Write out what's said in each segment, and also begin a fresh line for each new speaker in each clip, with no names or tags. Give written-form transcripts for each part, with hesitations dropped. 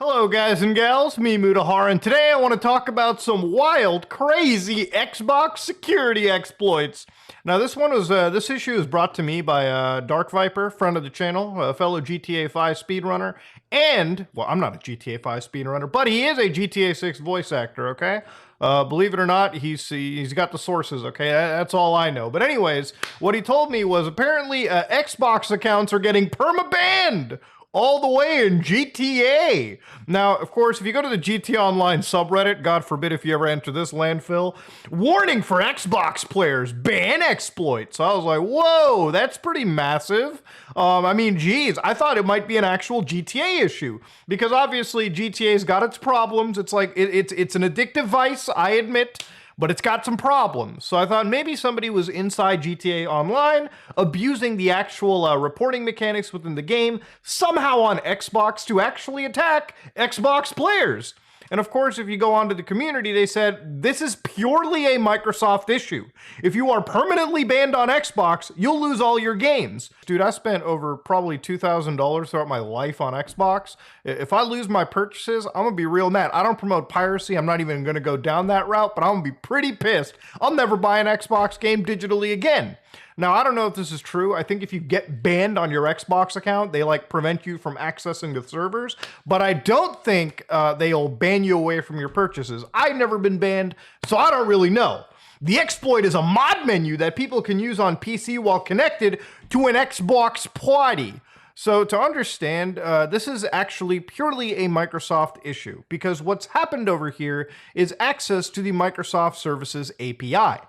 Hello guys and gals, me Mutahar, and today I want to talk about some wild, crazy Xbox security exploits. Now this issue is brought to me by Dark Viper, friend of the channel, a fellow GTA 5 speedrunner, and, well, I'm not a GTA 5 speedrunner, but he is a GTA 6 voice actor, okay? Believe it or not, he's got the sources, okay? That's all I know. But anyways, what he told me was apparently Xbox accounts are getting perma-banned all the way in GTA. Now, of course, if you go to the GTA Online subreddit, God forbid if you ever enter this landfill, warning for Xbox players, ban exploits. So I was like, whoa, that's pretty massive. I mean, geez, I thought it might be an actual GTA issue because obviously GTA's got its problems. It's like, it's an addictive vice, I admit, but it's got some problems. So I thought maybe somebody was inside GTA Online, abusing the actual reporting mechanics within the game, somehow on Xbox to actually attack Xbox players. And of course, if you go onto the community, they said, this is purely a Microsoft issue. If you are permanently banned on Xbox, you'll lose all your games. Dude, I spent over probably $2,000 throughout my life on Xbox. If I lose my purchases, I'm gonna be real mad. I don't promote piracy. I'm not even gonna go down that route, but I'm gonna be pretty pissed. I'll never buy an Xbox game digitally again. Now, I don't know if this is true. I think if you get banned on your Xbox account, they like prevent you from accessing the servers, but I don't think they'll ban you away from your purchases. I've never been banned, so I don't really know. The exploit is a mod menu that people can use on PC while connected to an Xbox party. So to understand, this is actually purely a Microsoft issue because what's happened over here is access to the Microsoft Services API.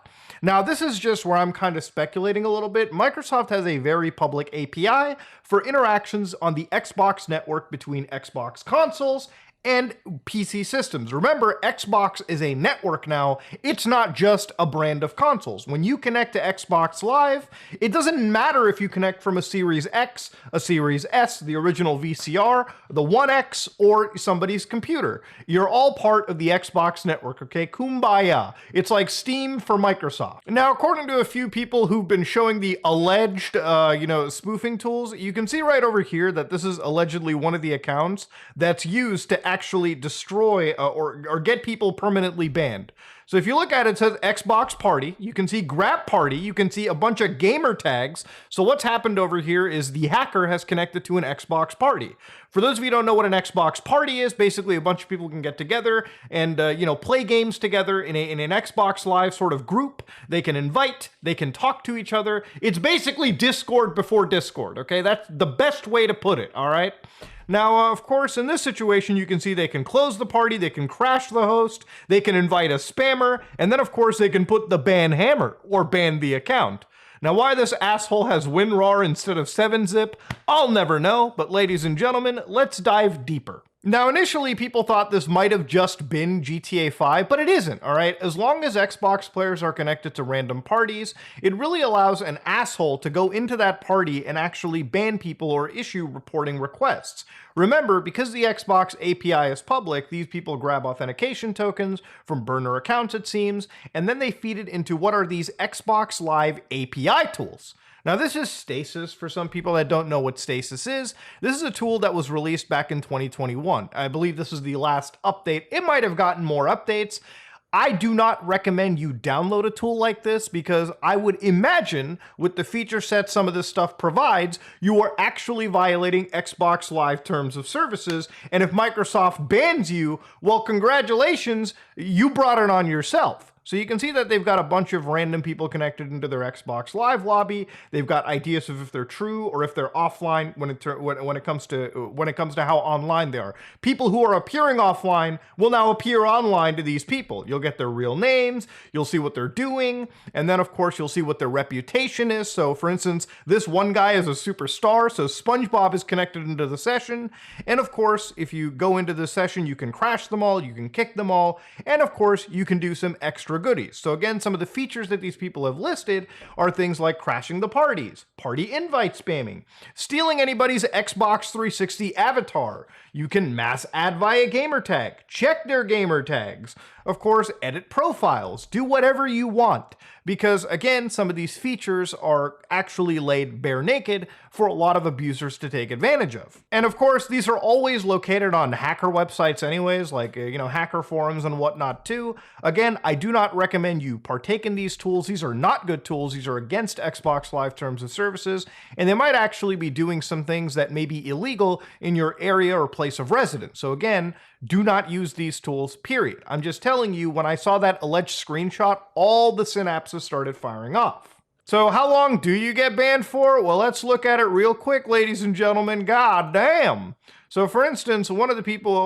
Now, this is just where I'm kind of speculating a little bit. Microsoft has a very public API for interactions on the Xbox network between Xbox consoles and PC systems. Remember, Xbox is a network now. It's not just a brand of consoles. When you connect to Xbox Live, it doesn't matter if you connect from a Series X, a Series S, the original VCR, the One X, or somebody's computer. You're all part of the Xbox network, okay? Kumbaya. It's like Steam for Microsoft. Now, according to a few people who've been showing the alleged, spoofing tools, you can see right over here that this is allegedly one of the accounts that's used to actually destroy or get people permanently banned. So if you look at it, it says Xbox Party. You can see Grab Party. You can see a bunch of gamer tags. So what's happened over here is the hacker has connected to an Xbox Party. For those of you who don't know what an Xbox Party is, basically a bunch of people can get together and play games together in an Xbox Live sort of group. They can invite, they can talk to each other. It's basically Discord before Discord, okay? That's the best way to put it, all right? Now, of course, in this situation, you can see they can close the party, they can crash the host, they can invite a spammer, and then, of course, they can put the ban hammer or ban the account. Now, why this asshole has WinRAR instead of 7-zip, I'll never know, but ladies and gentlemen, let's dive deeper. Now, initially, people thought this might have just been GTA 5, but it isn't, all right? As long as Xbox players are connected to random parties, it really allows an asshole to go into that party and actually ban people or issue reporting requests. Remember, because the Xbox API is public, these people grab authentication tokens from burner accounts, it seems, and then they feed it into what are these Xbox Live API tools. Now, this is Stasis for some people that don't know what Stasis is. This is a tool that was released back in 2021. I believe this is the last update. It might have gotten more updates. I do not recommend you download a tool like this because I would imagine with the feature set some of this stuff provides, you are actually violating Xbox Live terms of services. And if Microsoft bans you, well, congratulations, you brought it on yourself. So you can see that they've got a bunch of random people connected into their Xbox Live lobby. They've got ideas of if they're true or if they're offline when it comes to how online they are. People who are appearing offline will now appear online to these people. You'll get their real names, you'll see what they're doing, and then of course you'll see what their reputation is. So for instance, this one guy is a superstar, so SpongeBob is connected into the session. And of course, if you go into the session, you can crash them all, you can kick them all, and of course you can do some extra extra goodies. So again, some of the features that these people have listed are things like crashing the parties, party invite spamming, stealing anybody's Xbox 360 avatar. You can mass add via gamertag, check their gamer tags, of course, edit profiles, do whatever you want. Because again, some of these features are actually laid bare naked for a lot of abusers to take advantage of. And of course, these are always located on hacker websites anyways, like, hacker forums and whatnot too. Again, I do not recommend you partake in these tools. These are not good tools. These are against Xbox Live terms of services, and they might actually be doing some things that may be illegal in your area or place of residence. So again, do not use these tools, period. I'm just telling you, when I saw that alleged screenshot, all the synapses started firing off. So how long do you get banned for? Well, let's look at it real quick, ladies and gentlemen. God damn. So for instance, one of the people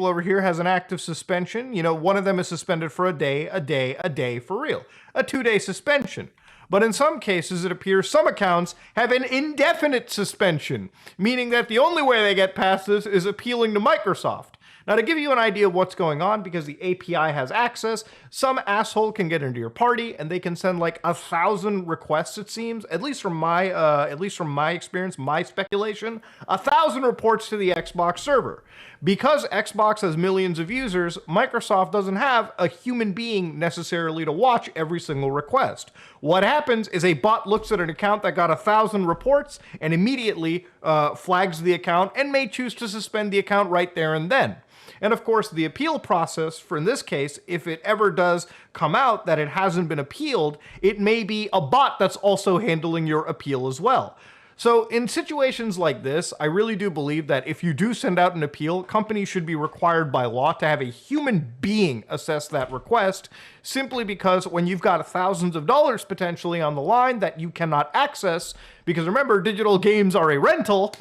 over here has an active suspension. One of them is suspended for a day for real. A 2-day suspension. But in some cases, it appears some accounts have an indefinite suspension, meaning that the only way they get past this is appealing to Microsoft. Now, to give you an idea of what's going on, because the API has access, some asshole can get into your party and they can send like 1,000 requests, it seems, at least from my experience, my speculation, 1,000 reports to the Xbox server. Because Xbox has millions of users, Microsoft doesn't have a human being necessarily to watch every single request. What happens is a bot looks at an account that got 1,000 reports and immediately flags the account and may choose to suspend the account right there and then. And of course, the appeal process, for in this case, if it ever does come out that it hasn't been appealed, it may be a bot that's also handling your appeal as well. So in situations like this, I really do believe that if you do send out an appeal, companies should be required by law to have a human being assess that request, simply because when you've got thousands of dollars potentially on the line that you cannot access, because remember, digital games are a rental,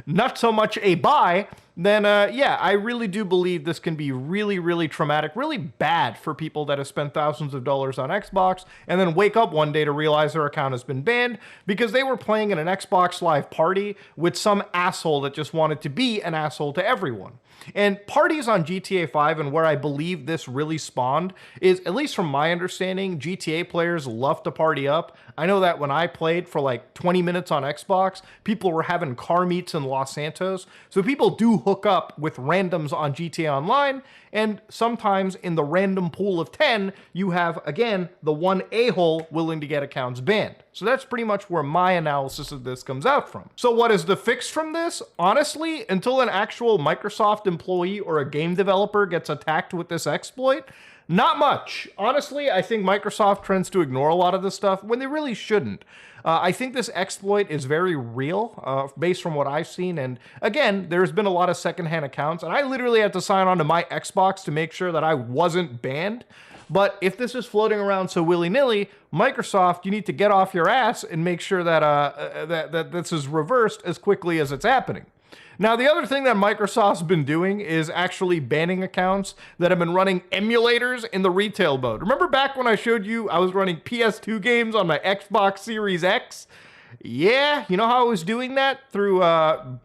not so much a buy, then yeah, I really do believe this can be really, really traumatic, really bad for people that have spent thousands of dollars on Xbox and then wake up one day to realize their account has been banned because they were playing in an Xbox Live party with some asshole that just wanted to be an asshole to everyone. And parties on GTA 5, and where I believe this really spawned, is, at least from my understanding, GTA players love to party up. I know that when I played for like 20 minutes on Xbox, people were having car meets in Los Santos. So people do hook up with randoms on GTA Online, and sometimes in the random pool of 10, you have, again, the one a-hole willing to get accounts banned. So that's pretty much where my analysis of this comes out from. So what is the fix from this? Honestly, until an actual Microsoft employee or a game developer gets attacked with this exploit, not much. Honestly, I think Microsoft tends to ignore a lot of this stuff when they really shouldn't. I think this exploit is very real, based from what I've seen. And again, there's been a lot of secondhand accounts, and I literally had to sign on to my Xbox to make sure that I wasn't banned. But if this is floating around so willy-nilly, Microsoft, you need to get off your ass and make sure that that this is reversed as quickly as it's happening. Now, the other thing that Microsoft's been doing is actually banning accounts that have been running emulators in the retail mode. Remember back when I showed you I was running PS2 games on my Xbox Series X? Yeah, you know how I was doing that? Through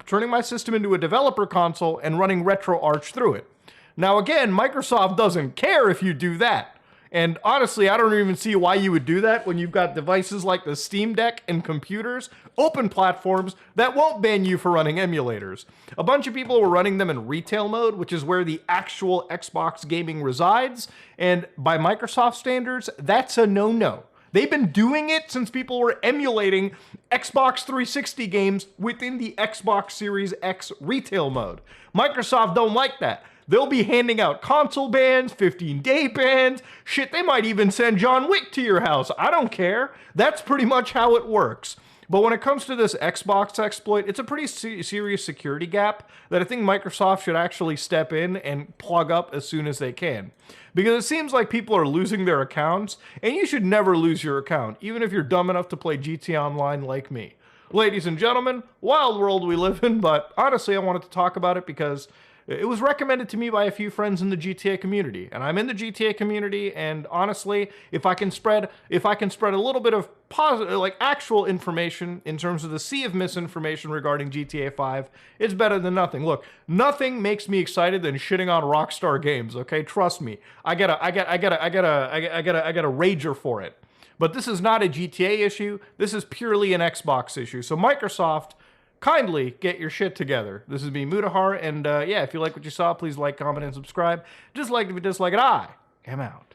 turning my system into a developer console and running RetroArch through it. Now, again, Microsoft doesn't care if you do that. And honestly, I don't even see why you would do that when you've got devices like the Steam Deck and computers, open platforms that won't ban you for running emulators. A bunch of people were running them in retail mode, which is where the actual Xbox gaming resides. And by Microsoft standards, that's a no-no. They've been doing it since people were emulating Xbox 360 games within the Xbox Series X retail mode. Microsoft don't like that. They'll be handing out console bans, 15-day bans. Shit, they might even send John Wick to your house. I don't care. That's pretty much how it works. But when it comes to this Xbox exploit, it's a pretty serious security gap that I think Microsoft should actually step in and plug up as soon as they can. Because it seems like people are losing their accounts, and you should never lose your account, even if you're dumb enough to play GTA Online like me. Ladies and gentlemen, wild world we live in, but honestly, I wanted to talk about it because it was recommended to me by a few friends in the GTA community, and I'm in the GTA community. And honestly, if I can spread a little bit of positive, like actual information in terms of the sea of misinformation regarding GTA 5, it's better than nothing. Look, nothing makes me excited than shitting on Rockstar Games. Okay, trust me. I got a rager for it. But this is not a GTA issue. This is purely an Xbox issue. So Microsoft, kindly get your shit together. This is me, Mutahar, and yeah, if you like what you saw, please like, comment, and subscribe. Dislike if you dislike it. I am out.